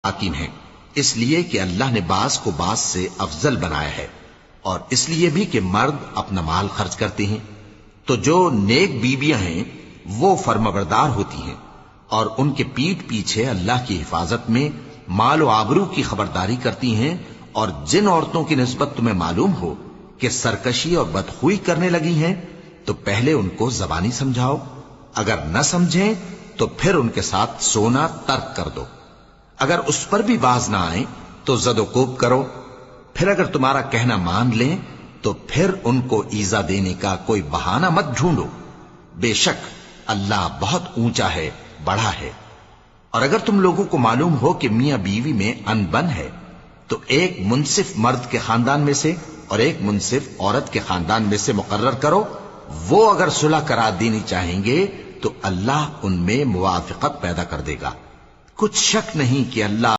حاکم ہیں، اس لیے کہ اللہ نے بعض کو بعض سے افضل بنایا ہے، اور اس لیے بھی کہ مرد اپنا مال خرچ کرتے ہیں۔ تو جو نیک بیویاں ہیں وہ فرمانبردار ہوتی ہیں، اور ان کے پیٹھ پیچھے اللہ کی حفاظت میں مال و آبرو کی خبرداری کرتی ہیں، اور جن عورتوں کی نسبت تمہیں معلوم ہو کہ سرکشی اور بدخوئی کرنے لگی ہیں تو پہلے ان کو زبانی سمجھاؤ، اگر نہ سمجھیں تو پھر ان کے ساتھ سونا ترک کر دو، اگر اس پر بھی باز نہ آئیں تو زد و کوب کرو، پھر اگر تمہارا کہنا مان لیں تو پھر ان کو ایذا دینے کا کوئی بہانہ مت ڈھونڈو، بے شک اللہ بہت اونچا ہے، بڑا ہے۔ اور اگر تم لوگوں کو معلوم ہو کہ میاں بیوی میں ان بن ہے تو ایک منصف مرد کے خاندان میں سے اور ایک منصف عورت کے خاندان میں سے مقرر کرو، وہ اگر صلح کرا دینی چاہیں گے تو اللہ ان میں موافقت پیدا کر دے گا۔ کچھ شک نہیں کہ اللہ